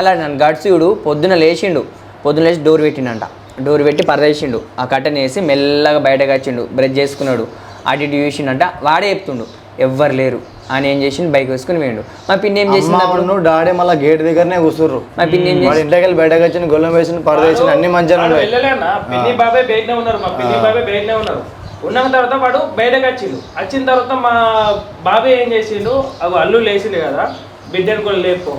అలా నన్ను గడిచిడు పొద్దున లేచి డోర్ పెట్టిండంట. డోర్ పెట్టి పరదేసిండు. ఆ కట్టెని వేసి మెల్లగా బయటకు వచ్చిండు. బ్రష్ చేసుకున్నాడు. అటు ఇటు చూసిండంట. వాడే చెప్తుండు ఎవ్వరు లేరు అని. ఏం చేసిండు, బైక్ వేసుకుని వేయండు. మా పిన్ని ఏం చేసింది అప్పుడు, డాడీ మళ్ళీ గేట్ దగ్గరనే కూర్చుర్రు. మా పిన్ని ఏం చేసి ఇంట్లోకి వెళ్ళి బయటకు వచ్చి గొల్లం వేసి పరదేసి అన్ని మంచిగా పిన్ని బాబాయ్ బయటనే ఉన్నారు. మా పిన్ని బాబాయ్ బయటనే ఉన్నారు. ఉన్న తర్వాత వాడు బయటకు వచ్చిన తర్వాత మా బాబాయ్ ఏం చేసిండు, అవి అల్లు లేచిండు కదా, బిడ్డను కూడా లేపు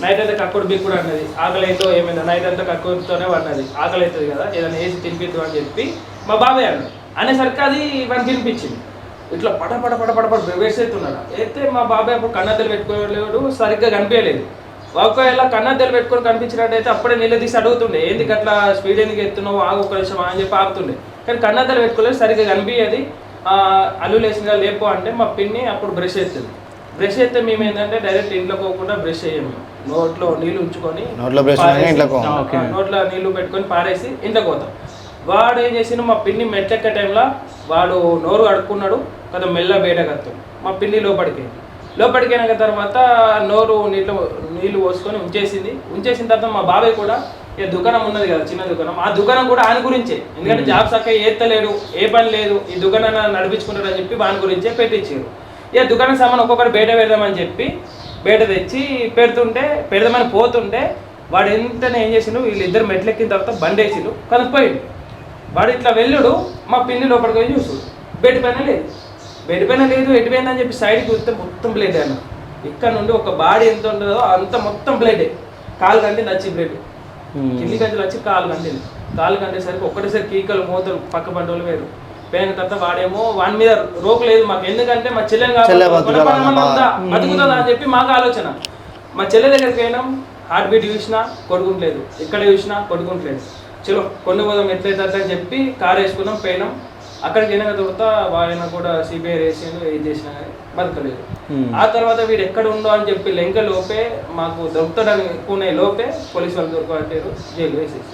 నైట్ అంతా కక్కుడు బిక్కుడు అన్నది. ఆకలి అయితే ఏమైంది, నైట్ అంతా కక్కుడుతోనే పడినది, ఆకలి అవుతుంది కదా, ఏదైనా వేసి తినిపిద్దు అని చెప్పి మా బాబాయ్ అన్నాడు. అనేసరికి అది వాడిని తినిపించింది. ఇట్లా పడ వేసేస్తున్నాడు. అయితే మా బాబాయ్ అప్పుడు కన్నద్దలు పెట్టుకోలేడు, సరిగ్గా కనిపించలేదు. ఒకవేళ కన్నద్దలు పెట్టుకొని కనిపించినట్టయితే అప్పుడే నిలదీసి అడుగుతుండే, ఎందుకు అట్లా స్పీడ్ ఎందుకు ఎత్తున్నావు, ఆగు ఒక్క నిమిషం అని చెప్పి ఆపుతుండే. కానీ కన్నద్దలు పెట్టుకోలేదు, సరిగ్గా కనిపించేది. అల్లు లేచిన లేపో అంటే మా పిన్ని అప్పుడు బ్రష్ చేస్తుంది. బ్రష్ చేస్తే మేము ఏంటంటే డైరెక్ట్ ఇంట్లో పోకుండా బ్రష్ చేయము, నోట్లో నీళ్ళు ఉంచుకొని నోట్లో నీళ్లు పెట్టుకొని పారేసి ఇంట్లోకి పోతాం. వాడు ఏం చేసిండు, మా పిన్ని మెట్లెక్కే టైంలో వాడు నోరు అడుక్కున్నాడు కదా, మెల్ల బయటకు మా పిన్ని లోపలికైన తర్వాత నోరు నీళ్లు పోసుకొని ఉంచేసిన తర్వాత మా బాబాయ్ కూడా ఇక దుకాణం ఉన్నది కదా, చిన్న దుకాణం, ఆ దుకాణం కూడా ఆయన గురించే. ఎందుకంటే జాబ్ చక్క ఏత్తలేడు, ఏ పని లేదు, ఈ దుకాణాన్ని నడిపించుకుంటాడని చెప్పి వాని గురించే పెట్టించారు. ఇక దుకాణం సామాన్ ఒక్కొక్కటి బయట పెడదామని చెప్పి బయట తెచ్చి పెడదామని పోతుంటే వాడు ఎంతనే ఏం చేసిండు, వీళ్ళిద్దరు మెట్లెక్కిన తర్వాత బండి వేసిండు, కనుక్కోయిండు. వాడు ఇట్లా వెళ్ళుడు, మా పిన్ని లోపలికి పోయి చూసుడు, బెడ్ పైన లేదు, ఎటుపోయిందని చెప్పి సైడ్కి చూస్తే మొత్తం బ్లడ్ అన్న. ఇక్కడ నుండి ఒక బాడీ ఎంత ఉంటుందో అంత మొత్తం బ్లడ్, కాలు కంటింది వచ్చి బ్లడ్, కింది గంటలు వచ్చి కాలు కంటేసరికి ఒక్కటేసారి కీకలు మూతలు పక్క పంటలు వేరు పోయిన తర్వాత వాడేమో వాని మీద రోకు లేదు మాకు, ఎందుకంటే మా చెల్లెని బతుకుతుందా అని చెప్పి మాకు ఆలోచన. మా చెల్లె దగ్గరికి పోయినాం, హార్ట్ బీట్ చూసినా కొడుకుంటలేదు, ఎక్కడ చూసినా కొడుకుంటలేదు. చలో కొన్ని పోదాం ఎట్లయితే అని చెప్పి కారు వేసుకున్నాం, పోయినాం. అక్కడికి వెళ్ళిన తర్వాత వాడిన కూడా సిబిఐ వేసిండు, ఏం చేసినా కానీ బతకలేదు. ఆ తర్వాత వీడు ఎక్కడ ఉండో అని చెప్పి లెంక లోపే మాకు దొరుకుతాడని అనుకునే లోపే పోలీసు వాళ్ళు దొరకబట్టారు, జైలు వేసేసి.